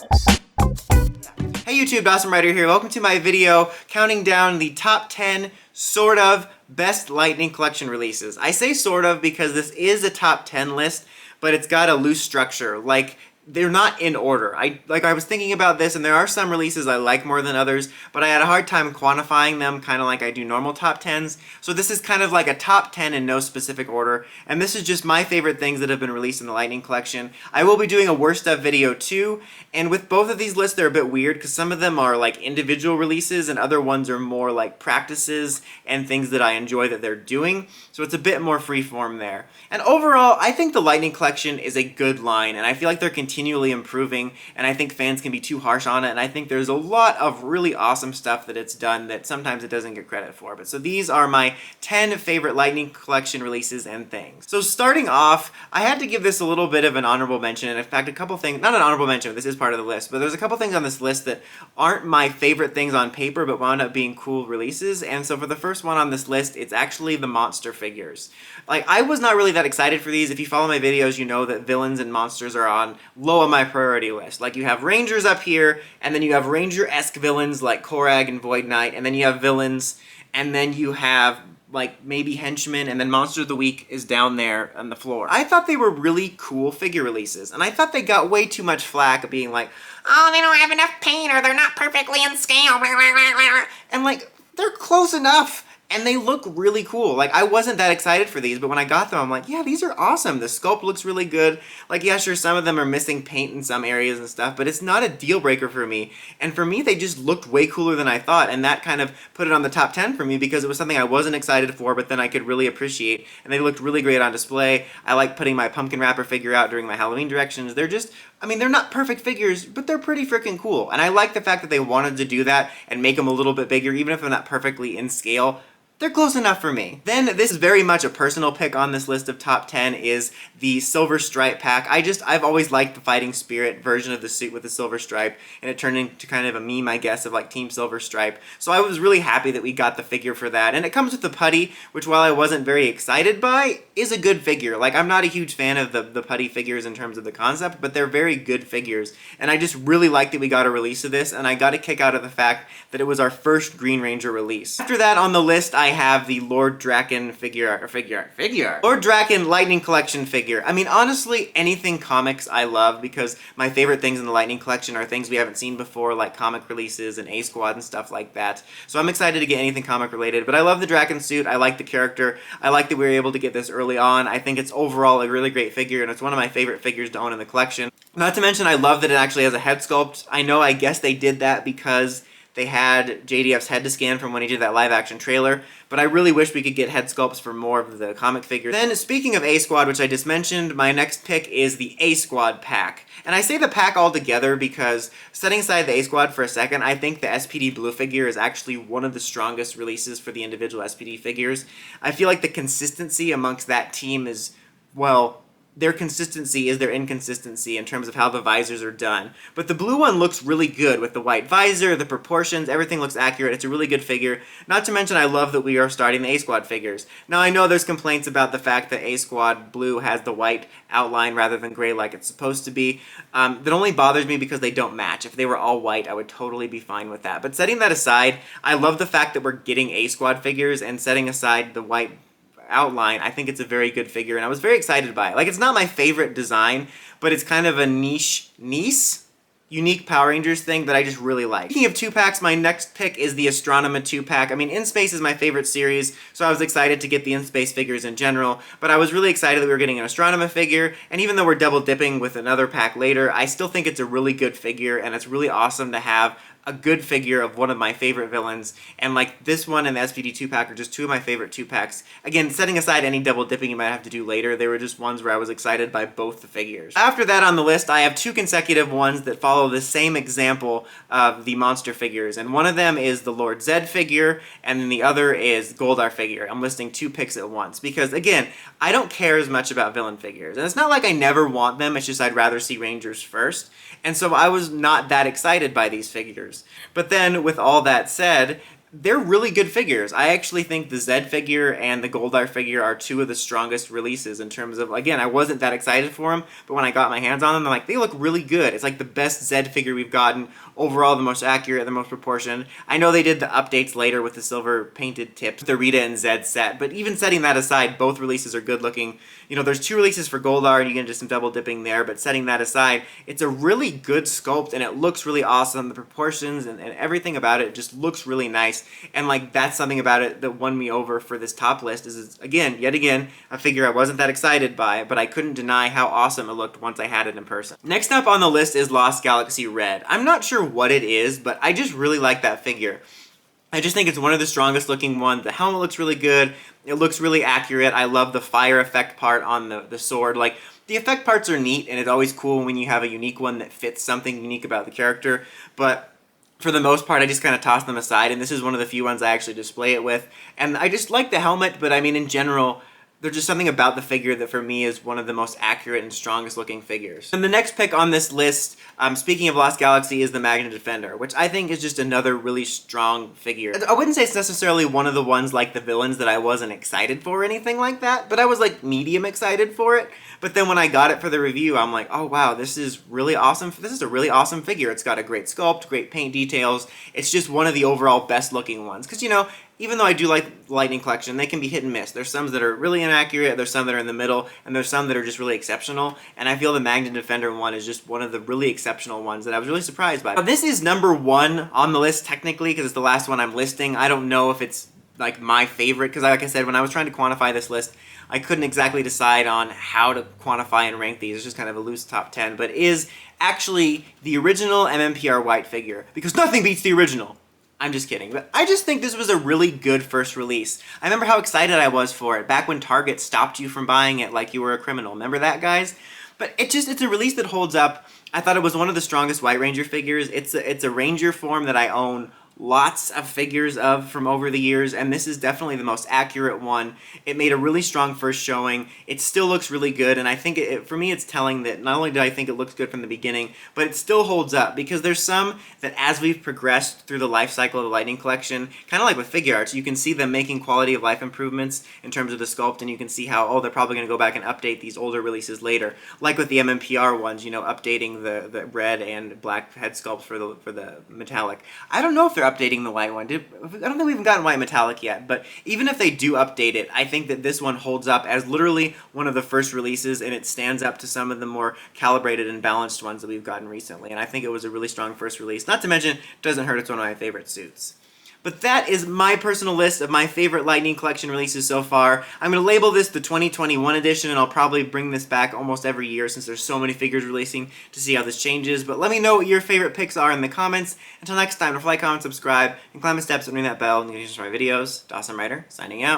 Hey YouTube, Dawson Ryder here. Welcome to my video counting down the top 10 sort of best Lightning Collection releases. I say sort of because this is a top 10 list, but it's got a loose structure. Like, they're not in order. I was thinking about this, and there are some releases I like more than others, but I had a hard time quantifying them, kind of like I do normal top 10s. So this is kind of like a top 10 in no specific order, and this is just my favorite things that have been released in the Lightning Collection. I will be doing a worst of video too, and with both of these lists they're a bit weird because some of them are like individual releases and other ones are more like practices and things that I enjoy that they're doing. So it's a bit more freeform there. And overall, I think the Lightning Collection is a good line, and I feel like they're continually improving, and I think fans can be too harsh on it, and I think there's a lot of really awesome stuff that it's done that sometimes it doesn't get credit for. But so these are my 10 favorite Lightning Collection releases and things. So starting off, I had to give this a little bit of an honorable mention, and in fact a couple things, not an honorable mention, this is part of the list, but there's a couple things on this list that aren't my favorite things on paper but wound up being cool releases. And so for the first one on this list, it's actually the monster figures. Like, I was not really that excited for these. If you follow my videos, you know that villains and monsters are on low on my priority list. Like, you have Rangers up here, and then you have Ranger-esque villains like Korag and Void Knight, and then you have villains, and then you have like maybe henchmen, and then Monster of the Week is down there on the floor. I thought they were really cool figure releases, and I thought they got way too much flack being like, oh, they don't have enough paint, or they're not perfectly in scale, and like, they're close enough. And they look really cool. Like, I wasn't that excited for these, but when I got them, I'm like, yeah, these are awesome. The sculpt looks really good. Like, yeah, sure, some of them are missing paint in some areas and stuff, but it's not a deal breaker for me. And for me, they just looked way cooler than I thought, and that kind of put it on the top 10 for me because it was something I wasn't excited for, but then I could really appreciate, and they looked really great on display. I like putting my pumpkin wrapper figure out during my Halloween directions. They're just, I mean, they're not perfect figures, but they're pretty freaking cool. And I like the fact that they wanted to do that and make them a little bit bigger, even if they're not perfectly in scale. They're close enough for me. Then, this is very much a personal pick on this list of top 10, is the Silver Stripe pack. I've always liked the Fighting Spirit version of the suit with the silver stripe, and it turned into kind of a meme, I guess, of like Team Silver Stripe. So I was really happy that we got the figure for that. And it comes with the putty, which while I wasn't very excited by, is a good figure. Like, I'm not a huge fan of the putty figures in terms of the concept, but they're very good figures. And I just really like that we got a release of this, and I got a kick out of the fact that it was our first Green Ranger release. After that on the list, I have the Lord Draken Lord Draken Lightning Collection figure. I mean, honestly, anything comics I love, because my favorite things in the Lightning Collection are things we haven't seen before, like comic releases and A-Squad and stuff like that. So I'm excited to get anything comic related, but I love the Draken suit. I like the character. I like that we were able to get this early on. I think it's overall a really great figure, and it's one of my favorite figures to own in the collection. Not to mention, I love that it actually has a head sculpt. I guess they did that because they had JDF's head to scan from when he did that live-action trailer, but I really wish we could get head sculpts for more of the comic figures. Then, speaking of A-Squad, which I just mentioned, my next pick is the A-Squad pack. And I say the pack all together because, setting aside the A-Squad for a second, I think the SPD Blue figure is actually one of the strongest releases for the individual SPD figures. I feel like the consistency amongst that team is, well, their consistency is their inconsistency in terms of how the visors are done. But the blue one looks really good with the white visor, the proportions, everything looks accurate. It's a really good figure. Not to mention, I love that we are starting the A-Squad figures. Now, I know there's complaints about the fact that A-Squad Blue has the white outline rather than gray like it's supposed to be. That only bothers me because they don't match. If they were all white, I would totally be fine with that. But setting that aside, I love the fact that we're getting A-Squad figures, and setting aside the white outline, I think it's a very good figure, and I was very excited by it. Like, it's not my favorite design, but it's kind of a unique Power Rangers thing that I just really like. Speaking of 2-packs, my next pick is the Astronema 2-pack. I mean, In Space is my favorite series, so I was excited to get the In Space figures in general, but I was really excited that we were getting an Astronema figure, and even though we're double dipping with another pack later, I still think it's a really good figure, and it's really awesome to have a good figure of one of my favorite villains, and like this one and the SPD 2-pack are just two of my favorite 2-packs. Again, setting aside any double dipping you might have to do later, they were just ones where I was excited by both the figures. After that on the list, I have two consecutive ones that follow the same example of the monster figures, and one of them is the Lord Zed figure, and then the other is Goldar figure. I'm listing two picks at once, because again, I don't care as much about villain figures, and it's not like I never want them, it's just I'd rather see Rangers first, and so I was not that excited by these figures. But then, with all that said, they're really good figures. I actually think the Zed figure and the Goldar figure are two of the strongest releases in terms of, again, I wasn't that excited for them, but when I got my hands on them, I'm like, they look really good. It's like the best Zed figure we've gotten. Overall, the most accurate, the most proportioned. I know they did the updates later with the silver painted tips, the Rita and Zed set, but even setting that aside, both releases are good looking. You know, there's two releases for Goldar, and you can do some double dipping there, but setting that aside, it's a really good sculpt, and it looks really awesome. The proportions and everything about it just looks really nice. And like, that's something about it that won me over for this top list is again, yet again, a figure I wasn't that excited by, but I couldn't deny how awesome it looked once I had it in person. Next up on the list is Lost Galaxy Red. I'm not sure what it is, but I just really like that figure. I just think it's one of the strongest looking ones. The helmet looks really good. It looks really accurate. I love the fire effect part on the sword. Like, the effect parts are neat, and it's always cool when you have a unique one that fits something unique about the character, but for the most part, I just kind of toss them aside, and this is one of the few ones I actually display it with. And I just like the helmet, but I mean, in general, there's just something about the figure that for me is one of the most accurate and strongest looking figures. And the next pick on this list, speaking of Lost Galaxy, is the Magna Defender, which I think is just another really strong figure. I wouldn't say it's necessarily one of the ones like the villains that I wasn't excited for or anything like that, but I was like medium excited for it. But then when I got it for the review, I'm like, oh wow, this is really awesome. This is a really awesome figure. It's got a great sculpt, great paint details. It's just one of the overall best looking ones. Because, you know, even though I do like Lightning Collection, they can be hit and miss. There's some that are really inaccurate, there's some that are in the middle, and there's some that are just really exceptional. And I feel the Magna Defender one is just one of the really exceptional ones that I was really surprised by. Now, this is number one on the list technically, because it's the last one I'm listing. I don't know if it's like my favorite, because like I said, when I was trying to quantify this list, I couldn't exactly decide on how to quantify and rank these. It's just kind of a loose top 10, but it is actually the original MMPR white figure, because nothing beats the original. I'm just kidding, but I just think this was a really good first release. I remember how excited I was for it, back when Target stopped you from buying it like you were a criminal. Remember that, guys? But it's a release that holds up. I thought it was one of the strongest White Ranger figures. It's a Ranger form that I own lots of figures of from over the years, and this is definitely the most accurate one. It made a really strong first showing. It still looks really good, and I think for me it's telling that not only do I think it looks good from the beginning, but it still holds up, because there's some that as we've progressed through the life cycle of the Lightning Collection, kind of like with figure arts, you can see them making quality of life improvements in terms of the sculpt, and you can see how, oh, they're probably going to go back and update these older releases later. Like with the MMPR ones, you know, updating the red and black head sculpts for the metallic. I don't know if they're updating the white one. I don't think we haven't gotten white metallic yet, but even if they do update it, I think that this one holds up as literally one of the first releases, and it stands up to some of the more calibrated and balanced ones that we've gotten recently, and I think it was a really strong first release. Not to mention, it doesn't hurt, it's one of my favorite suits. But that is my personal list of my favorite Lightning Collection releases so far. I'm going to label this the 2021 edition, and I'll probably bring this back almost every year since there's so many figures releasing to see how this changes. But let me know what your favorite picks are in the comments. Until next time, don't forget, like, comment, subscribe, and climb the steps and ring that bell and get my videos. Dawson Ryder, signing out.